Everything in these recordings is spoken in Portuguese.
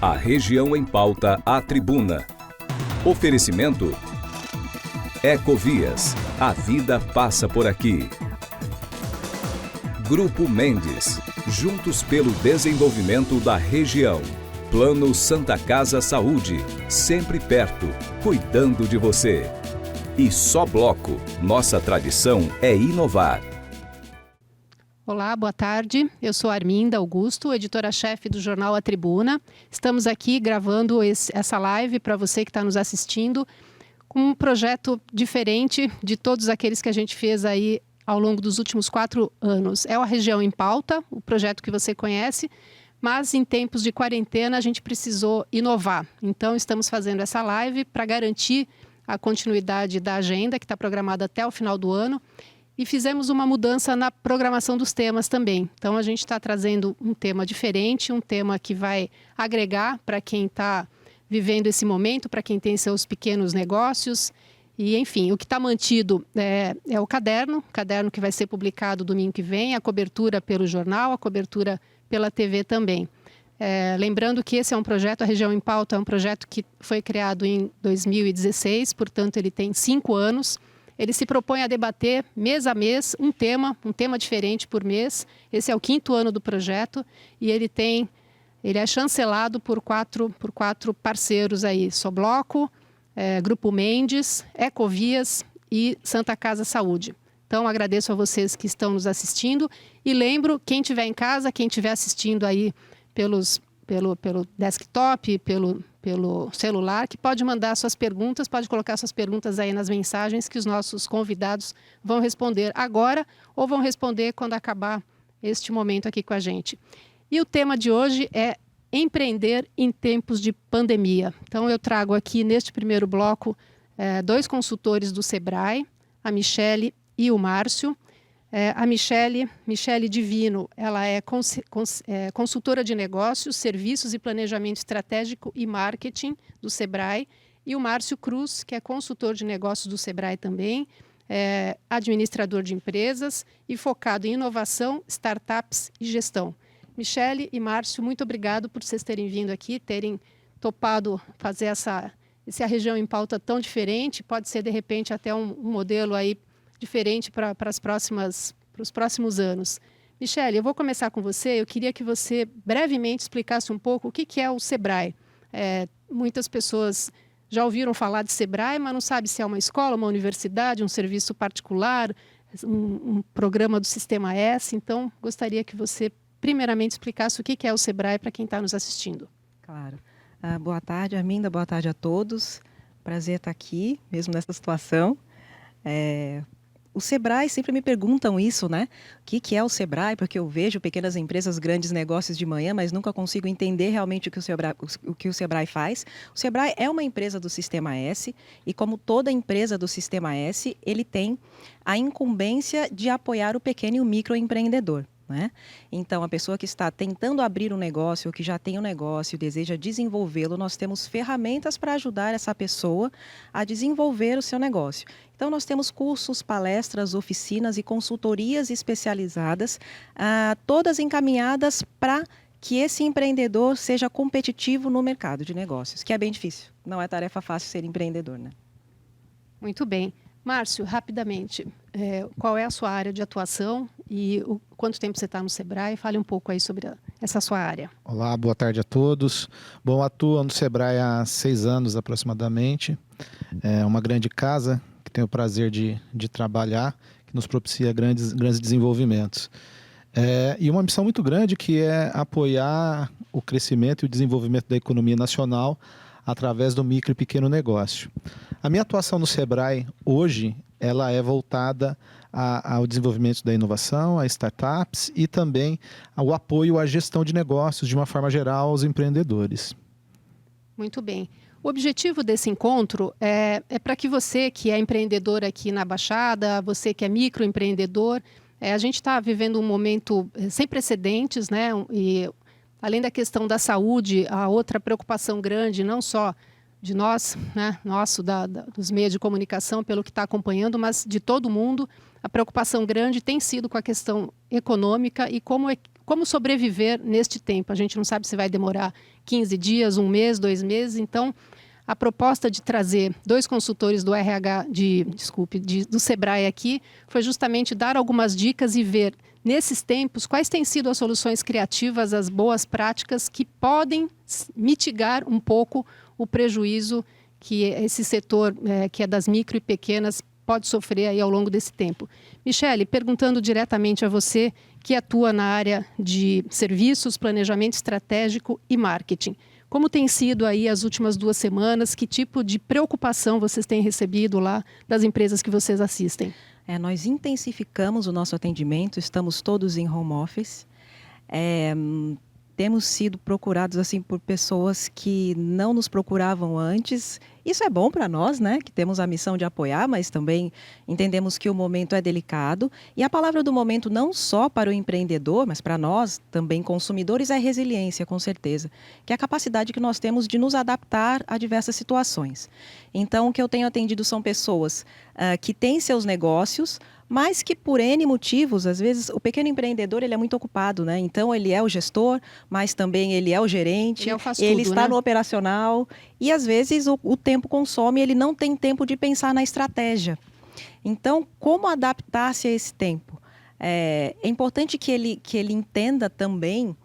A região em pauta, a tribuna. Oferecimento Ecovias. A vida passa por aqui. Grupo Mendes. Juntos pelo desenvolvimento da região. Plano Santa Casa Saúde. Sempre perto, cuidando de você. E Só Bloco. Nossa tradição é inovar. Olá, boa tarde. Eu sou Arminda Augusto, editora-chefe do jornal A Tribuna. Estamos aqui gravando essa live para você que está nos assistindo, com um projeto diferente de todos aqueles que a gente fez aí ao longo dos últimos 4 anos. É a Região em Pauta, o projeto que você conhece, mas em tempos de quarentena a gente precisou inovar. Então estamos fazendo essa live para garantir a continuidade da agenda que está programada até o final do ano. E fizemos uma mudança na programação dos temas também. Então, a gente está trazendo um tema diferente, um tema que vai agregar para quem está vivendo esse momento, para quem tem seus pequenos negócios. E, enfim, o que está mantido é o caderno que vai ser publicado domingo que vem, a cobertura pelo jornal, a cobertura pela TV também. Lembrando que esse é um projeto, a Região em Pauta é um projeto que foi criado em 2016, portanto, ele tem 5 anos. Ele se propõe a debater mês a mês um tema diferente por mês. Esse é o 5º ano do projeto e ele é chancelado por quatro parceiros aí, Só Bloco, Grupo Mendes, Ecovias e Santa Casa Saúde. Então agradeço a vocês que estão nos assistindo e lembro, quem estiver em casa, quem estiver assistindo aí pelo desktop, pelo celular, que pode mandar suas perguntas, pode colocar suas perguntas aí nas mensagens que os nossos convidados vão responder agora ou vão responder quando acabar este momento aqui com a gente. E o tema de hoje é empreender em tempos de pandemia. Então eu trago aqui neste primeiro bloco 2 consultores do Sebrae, a Michele e o Márcio. A Michele Divino, ela é consultora de negócios, serviços e planejamento estratégico e marketing do Sebrae, e o Márcio Cruz, que é consultor de negócios do Sebrae também, administrador de empresas e focado em inovação, startups e gestão. Michele e Márcio, muito obrigado por vocês terem vindo aqui, terem topado fazer essa região em pauta tão diferente, pode ser de repente até um modelo aí diferente para os próximos anos. Michele, eu vou começar com você. Eu queria que você brevemente explicasse um pouco o que é o Sebrae. Muitas pessoas já ouviram falar de Sebrae, mas não sabem se é uma escola, uma universidade, um serviço particular, um programa do Sistema S. Então, gostaria que você primeiramente explicasse o que é o Sebrae para quem está nos assistindo. Claro. Boa tarde, Arminda. Boa tarde a todos. Prazer estar aqui, mesmo nessa situação. O Sebrae, sempre me perguntam isso, né? O que é o Sebrae? Porque eu vejo pequenas empresas, grandes negócios de manhã, mas nunca consigo entender realmente o que o Sebrae faz. O Sebrae é uma empresa do Sistema S e, como toda empresa do Sistema S, ele tem a incumbência de apoiar o pequeno e o microempreendedor. Né? Então, a pessoa que está tentando abrir um negócio, ou que já tem um negócio e deseja desenvolvê-lo, nós temos ferramentas para ajudar essa pessoa a desenvolver o seu negócio. Então, nós temos cursos, palestras, oficinas e consultorias especializadas, todas encaminhadas para que esse empreendedor seja competitivo no mercado de negócios, que é bem difícil. Não é tarefa fácil ser empreendedor, né? Muito bem. Márcio, rapidamente, qual é a sua área de atuação e quanto tempo você está no Sebrae? Fale um pouco aí sobre essa sua área. Olá, boa tarde a todos. Bom, atuo no Sebrae há 6 anos aproximadamente. É uma grande casa que tenho o prazer de trabalhar, que nos propicia grandes desenvolvimentos. E uma missão muito grande que é apoiar o crescimento e o desenvolvimento da economia nacional através do micro e pequeno negócio. A minha atuação no Sebrae hoje, ela é voltada ao desenvolvimento da inovação, a startups e também ao apoio à gestão de negócios de uma forma geral aos empreendedores. Muito bem. O objetivo desse encontro é para que você que é empreendedor aqui na Baixada, você que é microempreendedor, a gente está vivendo um momento sem precedentes, né? E além da questão da saúde, a outra preocupação grande, não só de nós, né, dos meios de comunicação, pelo que está acompanhando, mas de todo mundo, a preocupação grande tem sido com a questão econômica e como como sobreviver neste tempo. A gente não sabe se vai demorar 15 dias, 1 mês, 2 meses. Então, a proposta de trazer 2 consultores do RH, do Sebrae aqui, foi justamente dar algumas dicas e ver, nesses tempos, quais têm sido as soluções criativas, as boas práticas que podem mitigar um pouco o prejuízo que esse setor, que é das micro e pequenas, pode sofrer aí ao longo desse tempo. Michele, perguntando diretamente a você, que atua na área de serviços, planejamento estratégico e marketing. Como tem sido aí as últimas 2 semanas? Que tipo de preocupação vocês têm recebido lá das empresas que vocês assistem? Nós intensificamos o nosso atendimento, estamos todos em home office. Temos sido procurados assim por pessoas que não nos procuravam antes. Isso é bom para nós, né? Que temos a missão de apoiar, mas também entendemos que o momento é delicado. E a palavra do momento não só para o empreendedor, mas para nós, também consumidores, é resiliência, com certeza. Que é a capacidade que nós temos de nos adaptar a diversas situações. Então, o que eu tenho atendido são pessoas que têm seus negócios, mas que por N motivos, às vezes, o pequeno empreendedor ele é muito ocupado, né? Então, ele é o gestor, mas também ele é o gerente, ele está no operacional e, às vezes, o tempo consome e ele não tem tempo de pensar na estratégia. Então, como adaptar-se a esse tempo? É importante que ele entenda também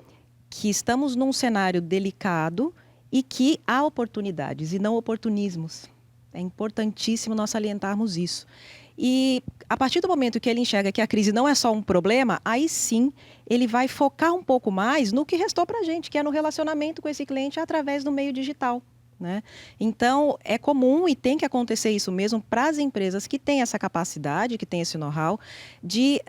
que estamos num cenário delicado e que há oportunidades e não oportunismos. É importantíssimo nós salientarmos isso. E a partir do momento que ele enxerga que a crise não é só um problema, aí sim ele vai focar um pouco mais no que restou para a gente, que é no relacionamento com esse cliente através do meio digital, né? Então, é comum e tem que acontecer isso mesmo para as empresas que têm essa capacidade, que têm esse know-how, de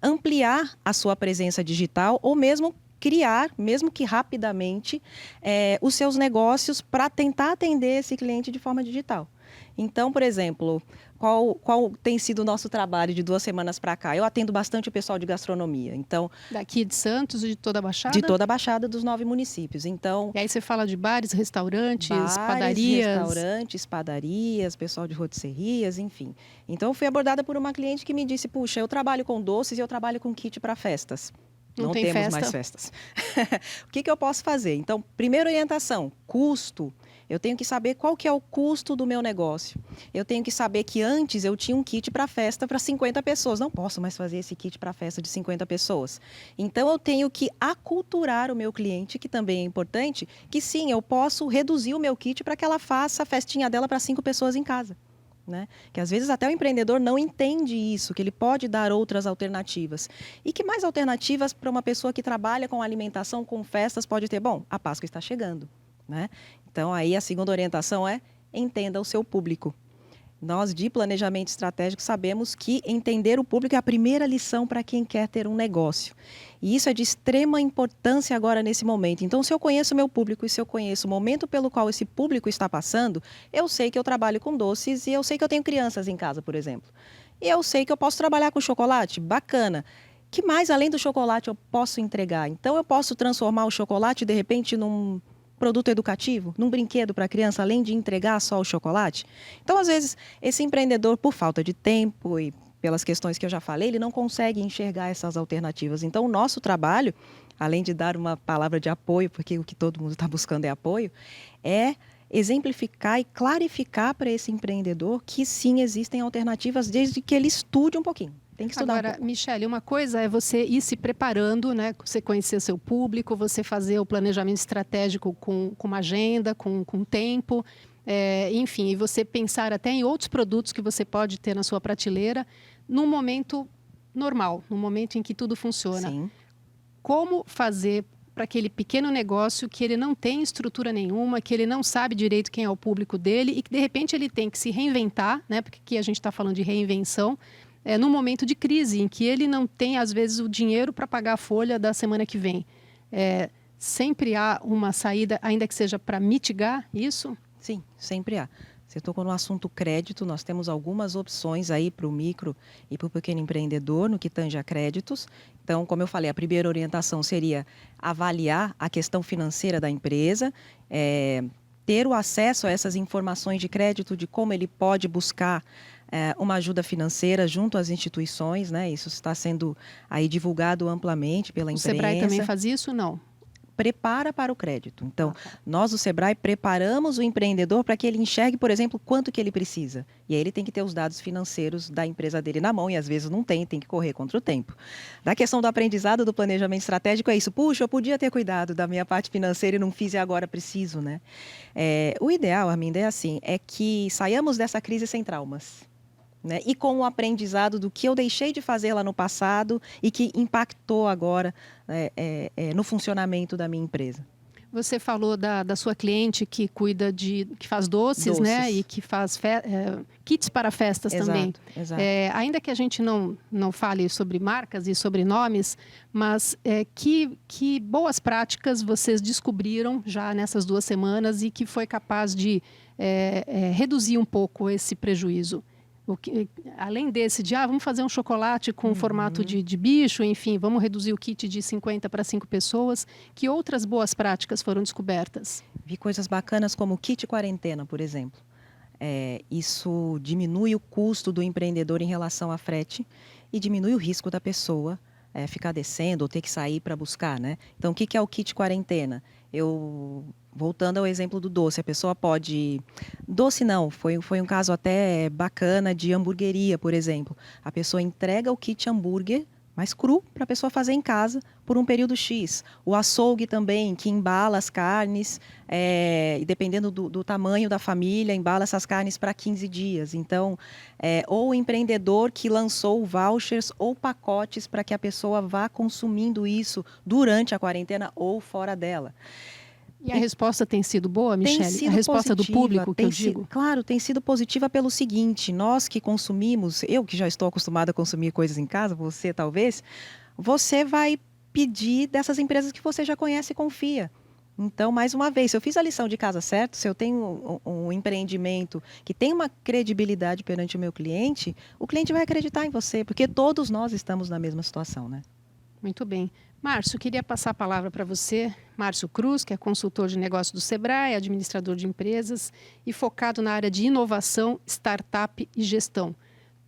ampliar a sua presença digital ou mesmo criar, mesmo que rapidamente, os seus negócios para tentar atender esse cliente de forma digital. Então, por exemplo, qual tem sido o nosso trabalho de 2 semanas para cá? Eu atendo bastante o pessoal de gastronomia. Então, daqui de Santos e de toda a Baixada? De toda a Baixada dos 9 municípios. Então, e aí você fala de bares, padarias, pessoal de rotisserias, enfim. Então, eu fui abordada por uma cliente que me disse, puxa, eu trabalho com doces e eu trabalho com kit para festas. Não temos mais festas. O que eu posso fazer? Então, primeira orientação, custo. Eu tenho que saber qual que é o custo do meu negócio. Eu tenho que saber que antes eu tinha um kit para festa para 50 pessoas. Não posso mais fazer esse kit para festa de 50 pessoas. Então, eu tenho que aculturar o meu cliente, que também é importante, que sim, eu posso reduzir o meu kit para que ela faça a festinha dela para 5 pessoas em casa. Né? Que às vezes até o empreendedor não entende isso, que ele pode dar outras alternativas. E que mais alternativas para uma pessoa que trabalha com alimentação, com festas, pode ter? Bom, a Páscoa está chegando, né? Então, aí a segunda orientação é entenda o seu público. Nós, de planejamento estratégico, sabemos que entender o público é a primeira lição para quem quer ter um negócio. E isso é de extrema importância agora nesse momento. Então, se eu conheço o meu público e se eu conheço o momento pelo qual esse público está passando, eu sei que eu trabalho com doces e eu sei que eu tenho crianças em casa, por exemplo. E eu sei que eu posso trabalhar com chocolate, bacana. Que mais, além do chocolate, eu posso entregar? Então, eu posso transformar o chocolate, de repente, num produto educativo, num brinquedo para a criança, além de entregar só o chocolate? Então, às vezes, esse empreendedor, por falta de tempo e pelas questões que eu já falei, ele não consegue enxergar essas alternativas. Então, o nosso trabalho, além de dar uma palavra de apoio, porque o que todo mundo está buscando é apoio, é exemplificar e clarificar para esse empreendedor que sim, existem alternativas, desde que ele estude um pouquinho. Tem que estudar. Agora, Michele, uma coisa é você ir se preparando, né? Você conhecer seu público, você fazer o planejamento estratégico com uma agenda, com tempo, enfim, e você pensar até em outros produtos que você pode ter na sua prateleira num momento normal, num momento em que tudo funciona. Sim. Como fazer para aquele pequeno negócio que ele não tem estrutura nenhuma, que ele não sabe direito quem é o público dele e que, de repente, ele tem que se reinventar, né? Porque aqui a gente está falando de reinvenção, num momento de crise, em que ele não tem, às vezes, o dinheiro para pagar a folha da semana que vem. Sempre há uma saída, ainda que seja para mitigar isso? Sim, sempre há. Você tocou no assunto crédito, nós temos algumas opções aí para o micro e para o pequeno empreendedor no que tange a créditos. Então, como eu falei, a primeira orientação seria avaliar a questão financeira da empresa, ter o acesso a essas informações de crédito, de como ele pode buscar uma ajuda financeira junto às instituições, né? Isso está sendo aí divulgado amplamente pela imprensa. O Sebrae também faz isso, não? Prepara para o crédito. Então, nós do Sebrae preparamos o empreendedor para que ele enxergue, por exemplo, quanto que ele precisa. E aí ele tem que ter os dados financeiros da empresa dele na mão e às vezes não tem que correr contra o tempo. Da questão do aprendizado do planejamento estratégico é isso. Puxa, eu podia ter cuidado da minha parte financeira e não fiz e agora preciso, né? O ideal, Arminda, é assim, é que saiamos dessa crise sem traumas. Né? E com o aprendizado do que eu deixei de fazer lá no passado e que impactou agora no funcionamento da minha empresa. Você falou da sua cliente que cuida que faz doces, né? E que faz kits para festas também. Exato. Ainda que a gente não fale sobre marcas e sobre nomes, mas que boas práticas vocês descobriram já nessas 2 semanas e que foi capaz de reduzir um pouco esse prejuízo? Além desse vamos fazer um chocolate com formato de bicho, enfim, vamos reduzir o kit de 50 para 5 pessoas. Que outras boas práticas foram descobertas? Vi coisas bacanas como o kit quarentena, por exemplo. Isso diminui o custo do empreendedor em relação a frete e diminui o risco da pessoa ficar descendo ou ter que sair para buscar, né? Então, o que é o kit quarentena? Voltando ao exemplo do doce, a pessoa pode... Doce não, foi um caso até bacana de hamburgueria, por exemplo. A pessoa entrega o kit hambúrguer, mas cru, para a pessoa fazer em casa por um período X. O açougue também, que embala as carnes, dependendo do tamanho da família, embala essas carnes para 15 dias. Então, ou o empreendedor que lançou vouchers ou pacotes para que a pessoa vá consumindo isso durante a quarentena ou fora dela. E a resposta tem sido boa, Michele? A resposta positiva, do público, que eu digo? Claro, tem sido positiva pelo seguinte, nós que consumimos, eu que já estou acostumada a consumir coisas em casa, você talvez, você vai pedir dessas empresas que você já conhece e confia. Então, mais uma vez, se eu fiz a lição de casa certo, se eu tenho um empreendimento que tem uma credibilidade perante o meu cliente, o cliente vai acreditar em você, porque todos nós estamos na mesma situação, né? Muito bem. Márcio, queria passar a palavra para você. Márcio Cruz, que é consultor de negócios do Sebrae, administrador de empresas e focado na área de inovação, startup e gestão.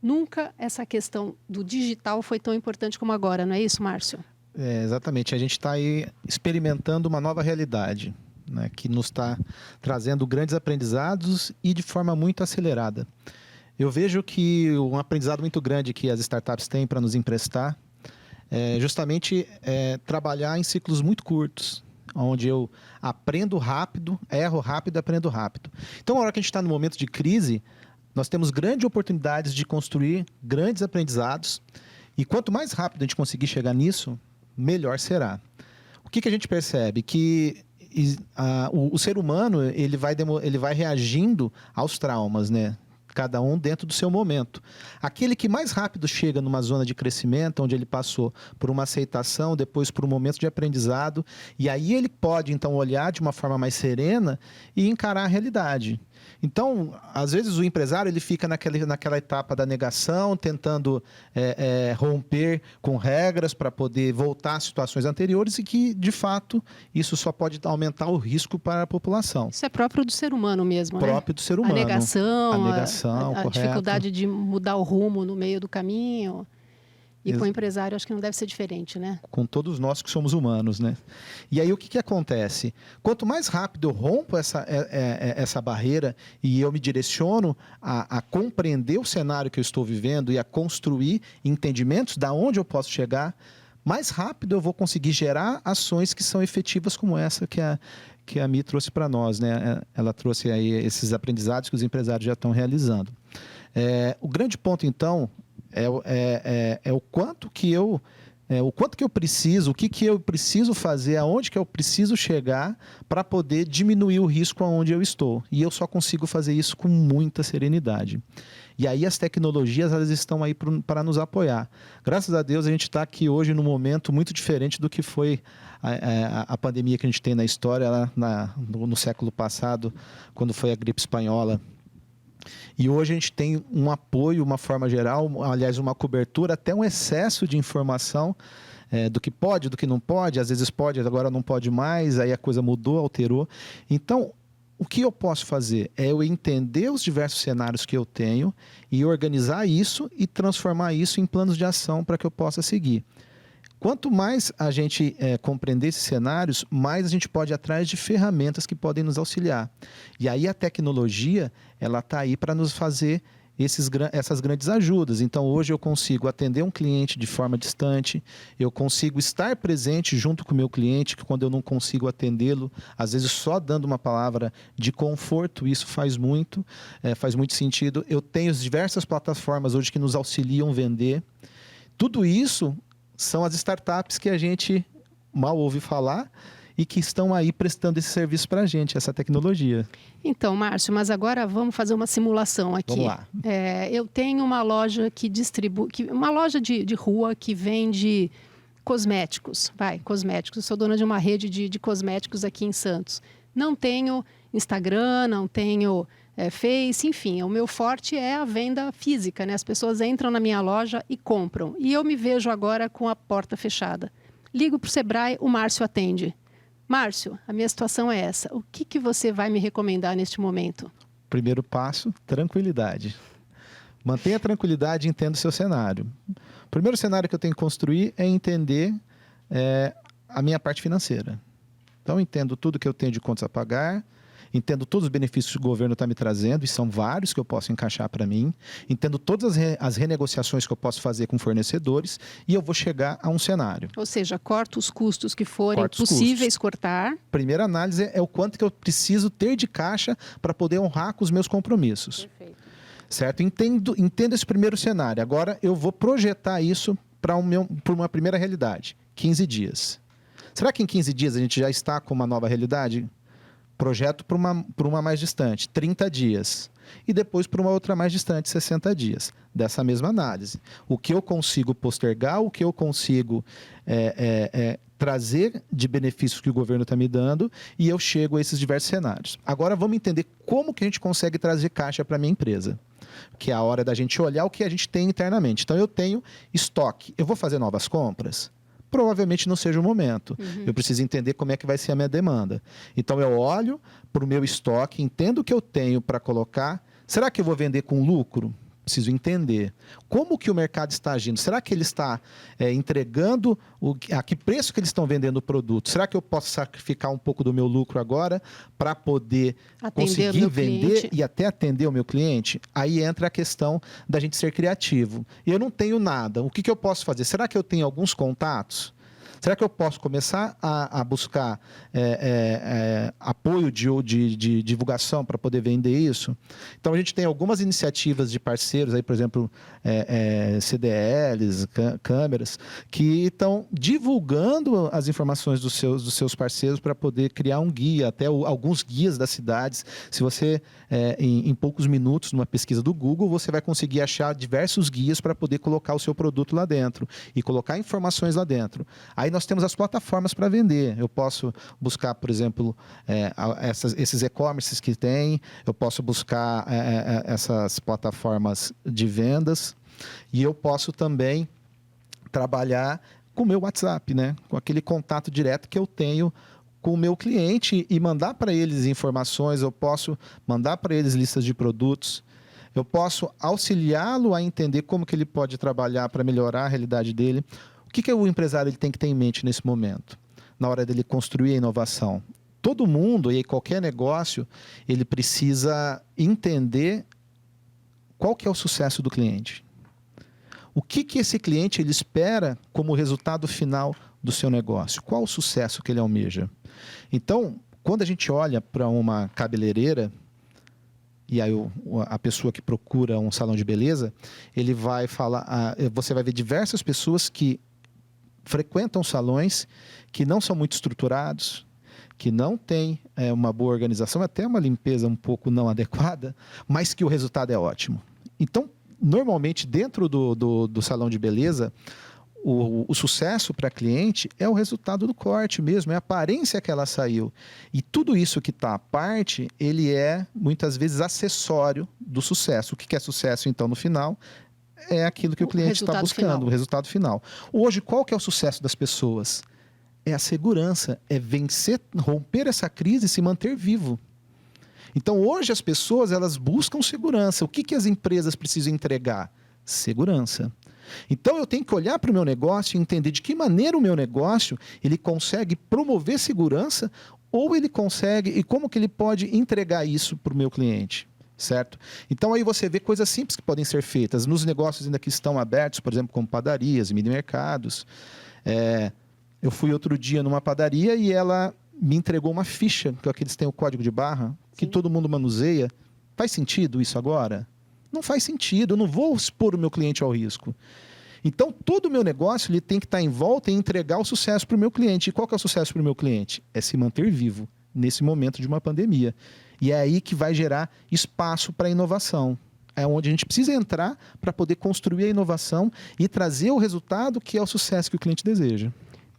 Nunca essa questão do digital foi tão importante como agora, não é isso, Márcio? Exatamente. A gente está aí experimentando uma nova realidade, né, que nos está trazendo grandes aprendizados e de forma muito acelerada. Eu vejo que um aprendizado muito grande que as startups têm para nos emprestar justamente trabalhar em ciclos muito curtos, onde eu aprendo rápido, erro rápido e aprendo rápido. Então, na hora que a gente está no momento de crise, nós temos grandes oportunidades de construir grandes aprendizados e quanto mais rápido a gente conseguir chegar nisso, melhor será. O que a gente percebe? Que o ser humano ele vai reagindo aos traumas, né? Cada um dentro do seu momento. Aquele que mais rápido chega numa zona de crescimento, onde ele passou por uma aceitação, depois por um momento de aprendizado, e aí ele pode, então, olhar de uma forma mais serena e encarar a realidade. Então, às vezes o empresário ele fica naquela etapa da negação, tentando romper com regras para poder voltar às situações anteriores e que, de fato, isso só pode aumentar o risco para a população. Isso é próprio do ser humano mesmo, né? Próprio do ser humano. A negação, a correto. dificuldade de mudar o rumo no meio do caminho. E com o empresário, acho que não deve ser diferente, né? Com todos nós que somos humanos, né? E aí, o que acontece? Quanto mais rápido eu rompo essa barreira e eu me direciono a compreender o cenário que eu estou vivendo e a construir entendimentos de onde eu posso chegar, mais rápido eu vou conseguir gerar ações que são efetivas como essa que a Mi trouxe para nós, né? Ela trouxe aí esses aprendizados que os empresários já estão realizando. O grande ponto, então, o quanto que eu preciso, o que eu preciso fazer, aonde que eu preciso chegar para poder diminuir o risco aonde eu estou. E eu só consigo fazer isso com muita serenidade. E aí as tecnologias elas estão aí para nos apoiar. Graças a Deus a gente está aqui hoje num momento muito diferente do que foi a pandemia que a gente tem na história lá no século passado, quando foi a gripe espanhola. E hoje a gente tem um apoio, uma forma geral, aliás, uma cobertura, até um excesso de informação do que pode, do que não pode, às vezes pode, agora não pode mais, aí a coisa mudou, alterou. Então, o que eu posso fazer? É eu entender os diversos cenários que eu tenho e organizar isso e transformar isso em planos de ação para que eu possa seguir. Quanto mais a gente compreender esses cenários, mais a gente pode ir atrás de ferramentas que podem nos auxiliar. E aí a tecnologia, ela está aí para nos fazer essas grandes ajudas. Então, hoje eu consigo atender um cliente de forma distante, eu consigo estar presente junto com o meu cliente, que quando eu não consigo atendê-lo, às vezes só dando uma palavra de conforto, isso faz muito sentido. Eu tenho diversas plataformas hoje que nos auxiliam a vender. Tudo isso são as startups que a gente mal ouve falar e que estão aí prestando esse serviço para a gente, essa tecnologia. Então, Márcio, mas agora vamos fazer uma simulação aqui. Vamos lá. Eu tenho uma loja que distribui, uma loja de rua que vende cosméticos. Cosméticos. Eu sou dona de uma rede de cosméticos aqui em Santos. Não tenho Instagram, não tenho Face, enfim. O meu forte é a venda física, né? As pessoas entram na minha loja e compram. E eu me vejo agora com a porta fechada. Ligo para o Sebrae, o Márcio atende. Márcio, a minha situação é essa. O que você vai me recomendar neste momento? Primeiro passo, tranquilidade. Mantenha a tranquilidade e entenda o seu cenário. O primeiro cenário que eu tenho que construir é entender a minha parte financeira. Então, eu entendo tudo que eu tenho de contas a pagar, entendo todos os benefícios que o governo está me trazendo, e são vários que eu posso encaixar para mim, entendo todas as renegociações que eu posso fazer com fornecedores, e eu vou chegar a um cenário. Ou seja, corta os custos que forem possíveis cortar. Primeira análise é o quanto que eu preciso ter de caixa para poder honrar com os meus compromissos. Perfeito. Certo? Entendo esse primeiro cenário. Agora eu vou projetar isso para uma primeira realidade. 15 dias. Será que em 15 dias a gente já está com uma nova realidade? Projeto para uma mais distante, 30 dias. E depois para uma outra mais distante, 60 dias. Dessa mesma análise. O que eu consigo postergar, o que eu consigo trazer de benefícios que o governo está me dando, e eu chego a esses diversos cenários. Agora vamos entender como que a gente consegue trazer caixa para a minha empresa. Que é a hora da gente olhar o que a gente tem internamente. Então eu tenho estoque. Eu vou fazer novas compras? Provavelmente não seja o momento. Eu preciso entender como é que vai ser a minha demanda. Então eu olho para o meu estoque, entendo o que eu tenho para colocar. Será que eu vou vender com lucro? Preciso entender. Como que o mercado está agindo? Será que ele está entregando a que preço que eles estão vendendo o produto? Será que eu posso sacrificar um pouco do meu lucro agora para poder conseguir vender e até atender o meu cliente? Aí entra a questão da gente ser criativo. Eu não tenho nada. O que eu posso fazer? Será que eu tenho alguns contatos? Será que eu posso começar a buscar apoio de divulgação para poder vender isso? Então, a gente tem algumas iniciativas de parceiros, aí, por exemplo, CDLs, câmeras, que estão divulgando as informações dos seus parceiros para poder criar um guia, até alguns guias das cidades. Se você, em poucos minutos, numa pesquisa do Google, você vai conseguir achar diversos guias para poder colocar o seu produto lá dentro e colocar informações lá dentro. Aí nós temos as plataformas para vender. Eu posso buscar, por exemplo, esses e-commerces que tem, eu posso buscar essas plataformas de vendas, e eu posso também trabalhar com o meu WhatsApp, né? Com aquele contato direto que eu tenho com o meu cliente e mandar para eles informações, eu posso mandar para eles listas de produtos. Eu posso auxiliá-lo a entender como que ele pode trabalhar para melhorar a realidade dele. O que o empresário ele tem que ter em mente nesse momento, na hora dele construir a inovação? Todo mundo, e qualquer negócio, ele precisa entender qual que é o sucesso do cliente. O que esse cliente ele espera como resultado final do seu negócio? Qual o sucesso que ele almeja? Então, quando a gente olha para uma cabeleireira, e aí a pessoa que procura um salão de beleza, ele vai falar, você vai ver diversas pessoas que frequentam salões que não são muito estruturados, que não têm uma boa organização, até uma limpeza um pouco não adequada, mas que o resultado é ótimo. Então, normalmente, dentro do salão de beleza, o sucesso para cliente é o resultado do corte mesmo, é a aparência que ela saiu. E tudo isso que está à parte, ele é, muitas vezes, acessório do sucesso. O que é sucesso, então, no final? É aquilo que o cliente está buscando, o resultado final. Hoje, qual que é o sucesso das pessoas? É a segurança, é vencer, romper essa crise e se manter vivo. Então, hoje as pessoas elas buscam segurança. O que as empresas precisam entregar? Segurança. Então, eu tenho que olhar para o meu negócio e entender de que maneira o meu negócio ele consegue promover segurança ou ele consegue e como que ele pode entregar isso para o meu cliente. Certo? Então, aí você vê coisas simples que podem ser feitas. Nos negócios ainda que estão abertos, por exemplo, como padarias, mini mercados. Eu fui outro dia numa padaria e ela me entregou uma ficha, que eles têm o código de barra, que todo mundo manuseia. Faz sentido isso agora? Não faz sentido, eu não vou expor o meu cliente ao risco. Então, todo o meu negócio ele tem que estar em volta e entregar o sucesso para o meu cliente. E qual que é o sucesso para o meu cliente? É se manter vivo nesse momento de uma pandemia. E é aí que vai gerar espaço para a inovação. É onde a gente precisa entrar para poder construir a inovação e trazer o resultado que é o sucesso que o cliente deseja.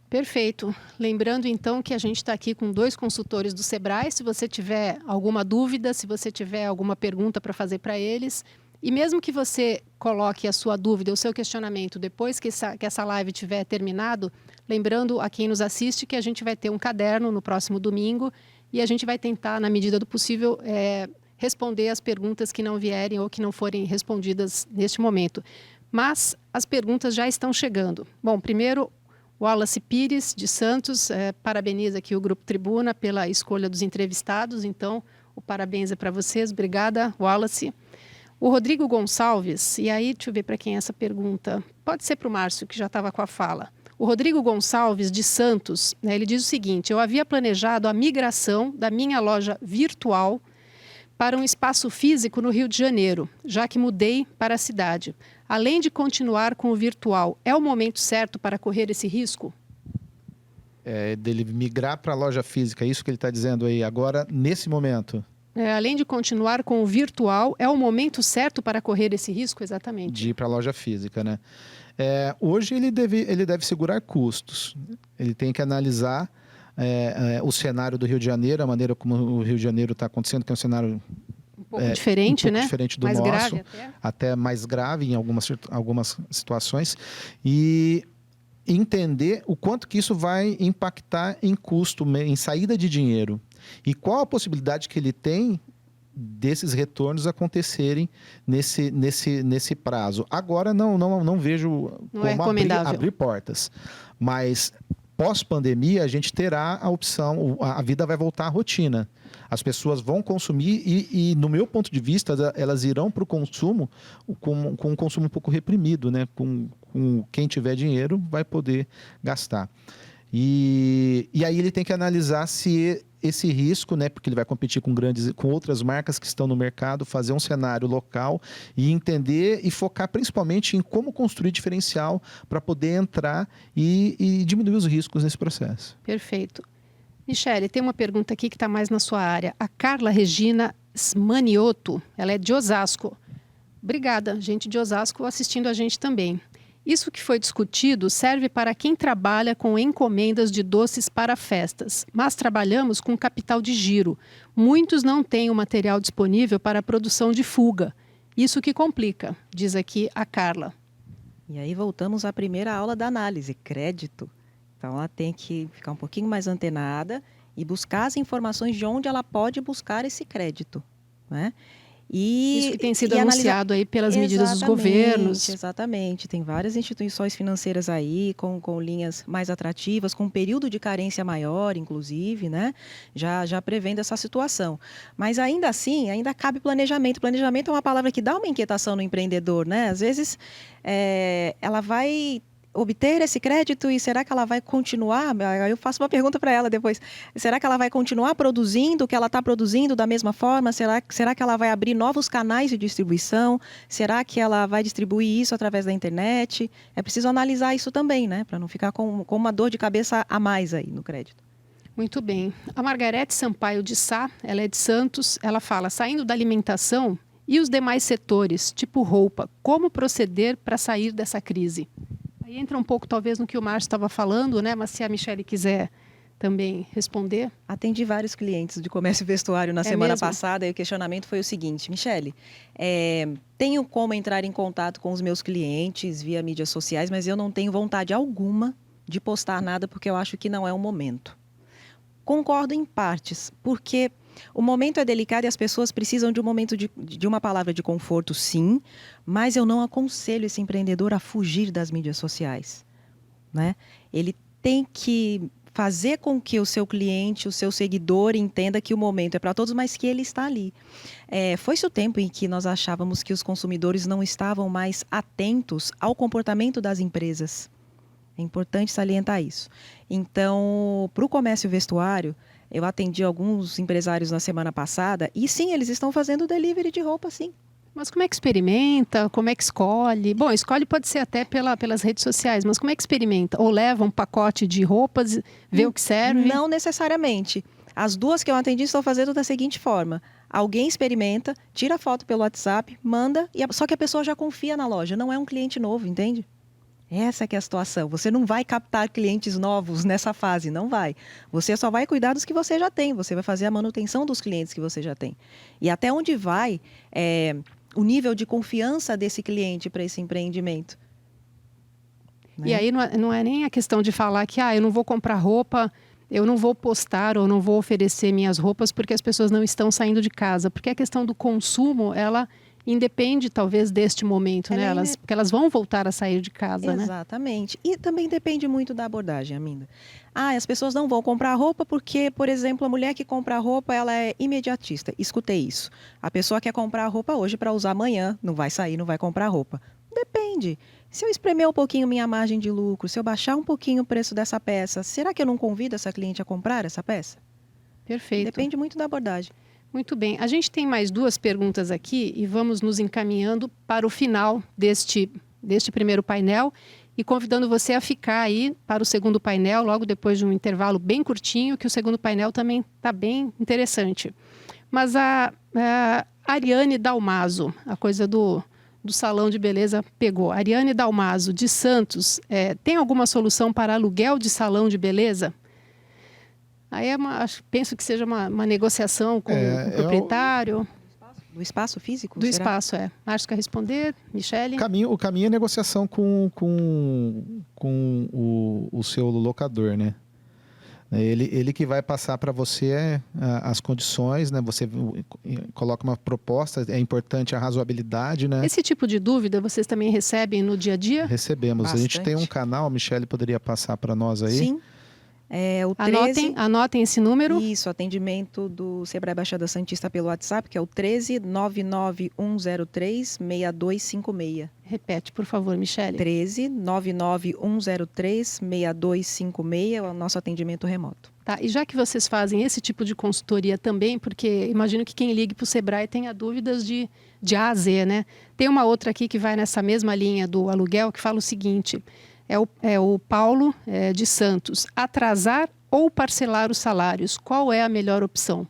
Perfeito. Lembrando, então, que a gente está aqui com 2 consultores do Sebrae. Se você tiver alguma dúvida, se você tiver alguma pergunta para fazer para eles, e mesmo que você coloque a sua dúvida, o seu questionamento, depois que essa live tiver terminado, lembrando a quem nos assiste que a gente vai ter um caderno no próximo domingo e a gente vai tentar, na medida do possível, responder as perguntas que não vierem ou que não forem respondidas neste momento. Mas as perguntas já estão chegando. Bom, primeiro, Wallace Pires, de Santos, parabeniza aqui o Grupo Tribuna pela escolha dos entrevistados. Então, o parabéns é para vocês. Obrigada, Wallace. O Rodrigo Gonçalves, e aí, deixa eu ver para quem é essa pergunta. Pode ser para o Márcio, que já estava com a fala. O Rodrigo Gonçalves, de Santos, ele diz o seguinte: eu havia planejado a migração da minha loja virtual para um espaço físico no Rio de Janeiro, já que mudei para a cidade. Além de continuar com o virtual, é o momento certo para correr esse risco? Dele migrar para a loja física, é isso que ele está dizendo aí agora, nesse momento? Além de continuar com o virtual, é o momento certo para correr esse risco? Exatamente. De ir para a loja física, né? Hoje ele deve segurar custos. Ele tem que analisar o cenário do Rio de Janeiro, a maneira como o Rio de Janeiro está acontecendo, que é um cenário um pouco diferente, né? Diferente do mais nosso, grave até mais grave em algumas situações, e entender o quanto que isso vai impactar em custo, em saída de dinheiro, e qual a possibilidade que ele tem desses retornos acontecerem nesse prazo. Agora não vejo como abrir portas, mas pós-pandemia a gente terá a opção, a vida vai voltar à rotina. As pessoas vão consumir e no meu ponto de vista, elas irão para o consumo com um consumo um pouco reprimido, né? Com quem tiver dinheiro vai poder gastar. E aí ele tem que analisar se esse risco, né, porque ele vai competir com outras marcas que estão no mercado, fazer um cenário local e entender e focar principalmente em como construir diferencial para poder entrar e diminuir os riscos nesse processo. Perfeito. Michele, tem uma pergunta aqui que está mais na sua área. A Carla Regina Maniotto, ela é de Osasco. Obrigada, gente de Osasco, assistindo a gente também. Isso que foi discutido serve para quem trabalha com encomendas de doces para festas, mas trabalhamos com capital de giro. Muitos não têm o material disponível para a produção de fuga. Isso que complica, diz aqui a Carla. E aí voltamos à primeira aula da análise, crédito. Então ela tem que ficar um pouquinho mais antenada e buscar as informações de onde ela pode buscar esse crédito, né? Isso que tem sido anunciado aí pelas medidas dos governos. Exatamente, tem várias instituições financeiras aí com linhas mais atrativas, com um período de carência maior, inclusive, né? Já prevendo essa situação. Mas ainda assim, ainda cabe planejamento. Planejamento é uma palavra que dá uma inquietação no empreendedor, né? Às vezes ela vai obter esse crédito e será que ela vai continuar? Eu faço uma pergunta para ela depois. Será que ela vai continuar produzindo o que ela está produzindo da mesma forma? Será que ela vai abrir novos canais de distribuição? Será que ela vai distribuir isso através da internet? É preciso analisar isso também, né? Para não ficar com uma dor de cabeça a mais aí no crédito. Muito bem. A Margarete Sampaio de Sá, ela é de Santos, ela fala, saindo da alimentação e os demais setores, tipo roupa, como proceder para sair dessa crise? Aí entra um pouco, talvez, no que o Márcio estava falando, né? Mas se a Michele quiser também responder. Atendi vários clientes de comércio e vestuário na semana passada e o questionamento foi o seguinte: Michele, tenho como entrar em contato com os meus clientes via mídias sociais, mas eu não tenho vontade alguma de postar nada porque eu acho que não é o momento. Concordo em partes, porque O momento é delicado e as pessoas precisam de um momento de uma palavra de conforto, sim, mas eu não aconselho esse empreendedor a fugir das mídias sociais, né? Ele tem que fazer com que o seu cliente, o seu seguidor entenda que o momento é para todos, mas que ele está ali. Foi-se o tempo em que nós achávamos que os consumidores não estavam mais atentos ao comportamento das empresas. É importante salientar isso. Então, para o comércio vestuário, eu atendi alguns empresários na semana passada e sim, eles estão fazendo delivery de roupa, sim. Mas como é que experimenta? Como é que escolhe? Bom, escolhe pode ser até pelas redes sociais, mas como é que experimenta? Ou leva um pacote de roupas, vê o que serve? Não necessariamente. As duas que eu atendi estão fazendo da seguinte forma. Alguém experimenta, tira foto pelo WhatsApp, manda, só que a pessoa já confia na loja, não é um cliente novo, entende? Essa que é a situação. Você não vai captar clientes novos nessa fase, não vai. Você só vai cuidar dos que você já tem, você vai fazer a manutenção dos clientes que você já tem. E até onde vai o nível de confiança desse cliente para esse empreendimento. Né? E aí não é nem a questão de falar que eu não vou comprar roupa, eu não vou postar ou não vou oferecer minhas roupas porque as pessoas não estão saindo de casa. Porque a questão do consumo, ela independe talvez deste momento, né? Porque elas vão voltar a sair de casa, né? Exatamente. E também depende muito da abordagem, Aminda. As pessoas não vão comprar roupa porque, por exemplo, a mulher que compra roupa, ela é imediatista. Escutei isso. A pessoa quer comprar roupa hoje para usar amanhã, não vai sair, não vai comprar roupa. Depende. Se eu espremer um pouquinho minha margem de lucro, se eu baixar um pouquinho o preço dessa peça, será que eu não convido essa cliente a comprar essa peça? Perfeito. Depende muito da abordagem. Muito bem. A gente tem mais 2 perguntas aqui e vamos nos encaminhando para o final deste primeiro painel e convidando você a ficar aí para o segundo painel, logo depois de um intervalo bem curtinho, que o segundo painel também está bem interessante. Mas a Ariane Dalmaso, a coisa do salão de beleza pegou. Ariane Dalmaso, de Santos, tem alguma solução para aluguel de salão de beleza? Aí penso que seja uma negociação com o proprietário. Do espaço físico? Do espaço, Márcio quer responder? Michele? O caminho é negociação com o seu locador, né? Ele que vai passar para você as condições, né? Você coloca uma proposta, é importante a razoabilidade, né? Esse tipo de dúvida vocês também recebem no dia a dia? Recebemos. Bastante. A gente tem um canal, a Michele poderia passar para nós aí? Sim. O 13... Anotem esse número. Isso, atendimento do Sebrae Baixada Santista pelo WhatsApp, que é o 13 99103 6256. Repete, por favor, Michele. 13 99103 6256 é o nosso atendimento remoto. Tá, e já que vocês fazem esse tipo de consultoria também, porque imagino que quem ligue para o Sebrae tenha dúvidas de A a Z, né? Tem uma outra aqui que vai nessa mesma linha do aluguel, que fala o seguinte... É o Paulo de Santos. Atrasar ou parcelar os salários? Qual é a melhor opção?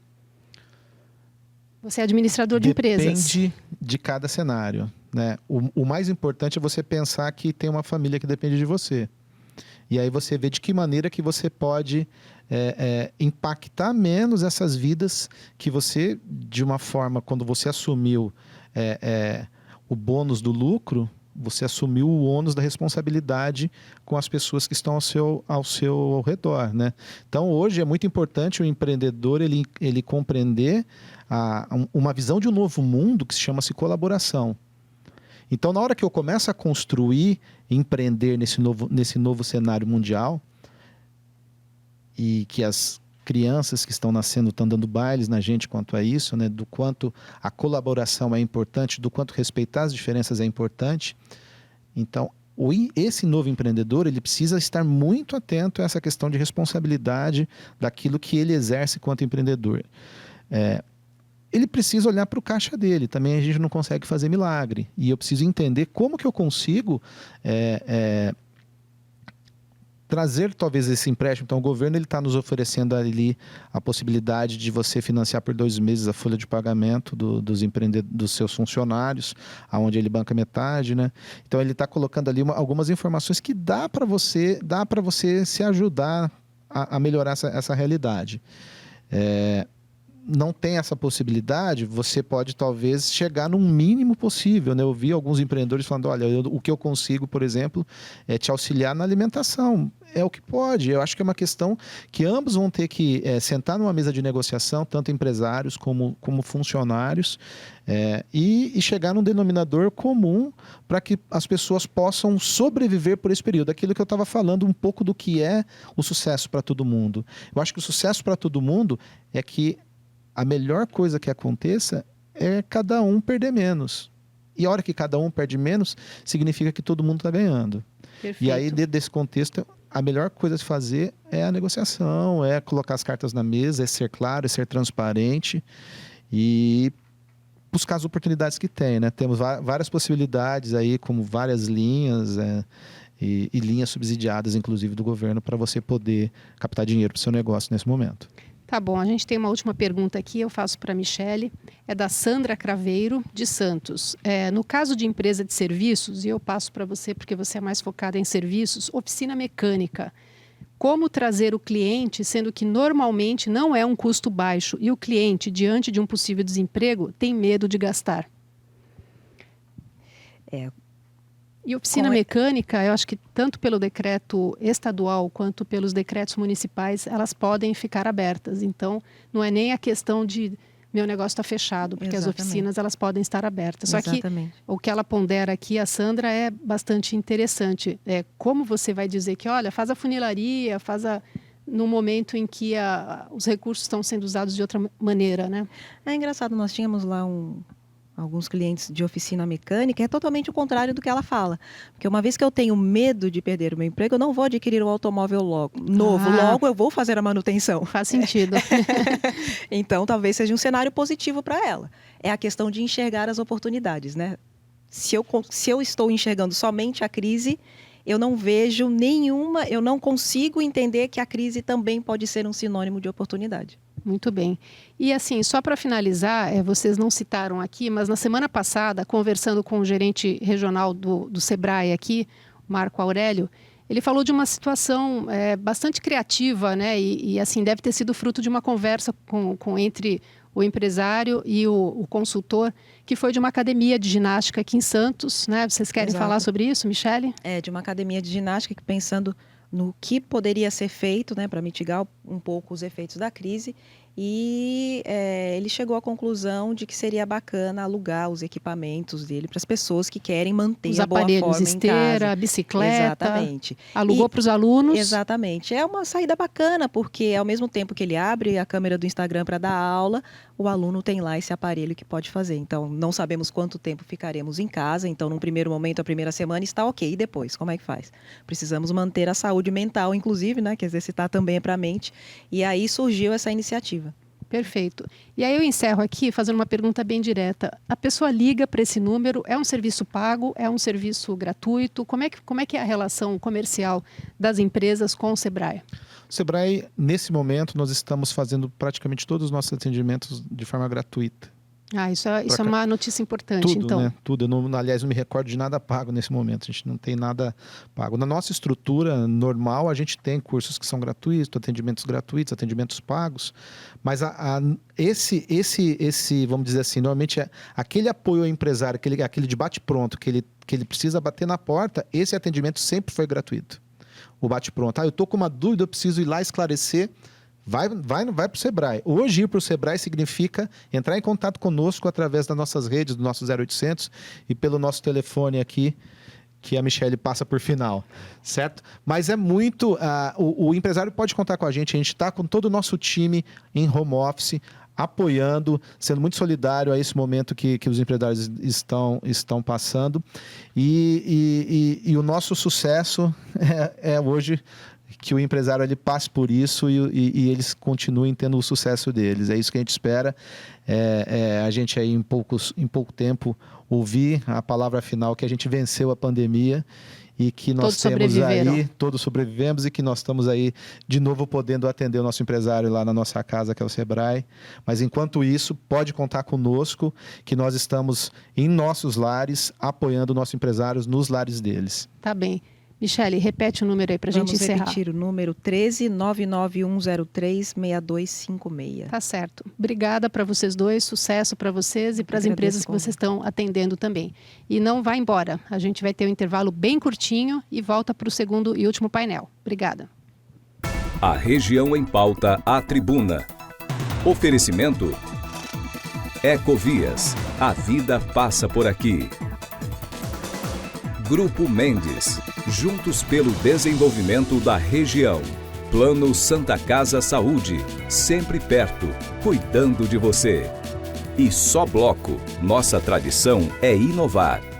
Você é administrador de empresas. Depende de cada cenário, né? O mais importante é você pensar que tem uma família que depende de você. E aí você vê de que maneira que você pode impactar menos essas vidas que você, de uma forma, quando você assumiu o bônus do lucro, você assumiu o ônus da responsabilidade com as pessoas que estão ao seu redor, né? Então, hoje é muito importante o empreendedor ele compreender uma visão de um novo mundo que se chama-se colaboração. Então, na hora que eu começo a construir, empreender nesse novo cenário mundial, e que as crianças que estão nascendo estão dando bailes na gente quanto a isso, né? Do quanto a colaboração é importante, do quanto respeitar as diferenças é importante. Então, esse novo empreendedor, ele precisa estar muito atento a essa questão de responsabilidade daquilo que ele exerce quanto empreendedor. Ele precisa olhar para o caixa dele. Também a gente não consegue fazer milagre. E eu preciso entender como que eu consigo trazer talvez esse empréstimo. Então o governo está nos oferecendo ali a possibilidade de você financiar por 2 meses a folha de pagamento dos seus funcionários, aonde ele banca metade, né? Então ele está colocando ali algumas informações que dá para você se ajudar a melhorar essa realidade. não tem essa possibilidade, você pode talvez chegar no mínimo possível, né? Eu vi alguns empreendedores falando, olha, o que eu consigo, por exemplo, é te auxiliar na alimentação. É o que pode. Eu acho que é uma questão que ambos vão ter que sentar numa mesa de negociação, tanto empresários como funcionários, e chegar num denominador comum para que as pessoas possam sobreviver por esse período. Aquilo que eu estava falando um pouco do que é o sucesso para todo mundo. Eu acho que o sucesso para todo mundo é que a melhor coisa que aconteça é cada um perder menos. E a hora que cada um perde menos, significa que todo mundo está ganhando. Perfeito. E aí, dentro desse contexto, a melhor coisa a se fazer é a negociação, é colocar as cartas na mesa, é ser claro, é ser transparente e buscar as oportunidades que tem, né? Temos várias possibilidades aí, como várias linhas e linhas subsidiadas, inclusive, do governo, para você poder captar dinheiro para o seu negócio nesse momento. Tá bom, a gente tem uma última pergunta aqui, eu faço para a Michele, é da Sandra Craveiro, de Santos. No caso de empresa de serviços, e eu passo para você porque você é mais focada em serviços, oficina mecânica, como trazer o cliente, sendo que normalmente não é um custo baixo e o cliente, diante de um possível desemprego, tem medo de gastar? E oficina mecânica, eu acho que tanto pelo decreto estadual quanto pelos decretos municipais, elas podem ficar abertas. Então, não é nem a questão de meu negócio está fechado, porque Exatamente. as oficinas elas podem estar abertas. Só Exatamente. que o que ela pondera aqui, a Sandra, é bastante interessante. Como você vai dizer que, olha, faz a funilaria, no momento em que os recursos estão sendo usados de outra maneira, né? É engraçado, nós tínhamos lá alguns clientes de oficina mecânica, é totalmente o contrário do que ela fala. Porque uma vez que eu tenho medo de perder o meu emprego, eu não vou adquirir um automóvel novo. Logo, eu vou fazer a manutenção. Faz sentido. Então, talvez seja um cenário positivo para ela. É a questão de enxergar as oportunidades, né? Se eu estou enxergando somente a crise, eu não vejo nenhuma, eu não consigo entender que a crise também pode ser um sinônimo de oportunidade. Muito bem. E assim, só para finalizar, vocês não citaram aqui, mas na semana passada, conversando com o gerente regional do Sebrae aqui, Marco Aurélio, ele falou de uma situação bastante criativa, né? E assim, deve ter sido fruto de uma conversa entre o empresário e o consultor, que foi de uma academia de ginástica aqui em Santos, né? Vocês querem Exato. falar sobre isso, Michele? De uma academia de ginástica, que pensando no que poderia ser feito, né, para mitigar um pouco os efeitos da crise. E ele chegou à conclusão de que seria bacana alugar os equipamentos dele para as pessoas que querem manter Os a boa aparelhos, forma esteira, em casa. bicicleta. Exatamente. Alugou para os alunos. Exatamente. É uma saída bacana, porque ao mesmo tempo que ele abre a câmera do Instagram para dar aula, o aluno tem lá esse aparelho que pode fazer. Então, não sabemos quanto tempo ficaremos em casa. Então, num primeiro momento, a primeira semana está ok. E depois, como é que faz? Precisamos manter a saúde mental, inclusive, né? Que exercitar também é para a mente. E aí surgiu essa iniciativa. Perfeito. E aí eu encerro aqui fazendo uma pergunta bem direta. A pessoa liga para esse número, é um serviço pago, é um serviço gratuito? Como é que é a relação comercial das empresas com o Sebrae? O Sebrae, nesse momento, nós estamos fazendo praticamente todos os nossos atendimentos de forma gratuita. Isso é uma notícia importante, Tudo, então. né? Tudo. Aliás, não me recordo de nada pago nesse momento. A gente não tem nada pago. Na nossa estrutura normal, a gente tem cursos que são gratuitos, atendimentos gratuitos, atendimentos pagos. Mas esse, vamos dizer assim, normalmente aquele apoio ao empresário, aquele de bate-pronto, que ele precisa bater na porta, esse atendimento sempre foi gratuito. O bate-pronto. Eu estou com uma dúvida, eu preciso ir lá esclarecer. Vai para o Sebrae. Hoje ir para o Sebrae significa entrar em contato conosco através das nossas redes, do nosso 0800 e pelo nosso telefone aqui, que a Michele passa por final, certo? Mas é muito... o empresário pode contar com a gente está com todo o nosso time em home office, apoiando, sendo muito solidário a esse momento que os empresários estão passando. E o nosso sucesso é hoje... que o empresário ele passe por isso e eles continuem tendo o sucesso deles. É isso que a gente espera. A gente aí em pouco tempo ouvir a palavra final que a gente venceu a pandemia e que nós todos sobrevivemos e que nós estamos aí de novo podendo atender o nosso empresário lá na nossa casa, que é o Sebrae. Mas enquanto isso, pode contar conosco que nós estamos em nossos lares apoiando nossos empresários nos lares deles. Tá bem. Michele, repete o número aí para a gente encerrar. Vamos repetir o número 13-99103-6256. Tá certo. Obrigada para vocês dois, sucesso para vocês e para as empresas que vocês estão atendendo também. E não vá embora, a gente vai ter um intervalo bem curtinho e volta para o segundo e último painel. Obrigada. A Região em Pauta, a Tribuna. Oferecimento Ecovias, a vida passa por aqui. Grupo Mendes, juntos pelo desenvolvimento da região. Plano Santa Casa Saúde, sempre perto, cuidando de você. E Só Bloco, nossa tradição é inovar.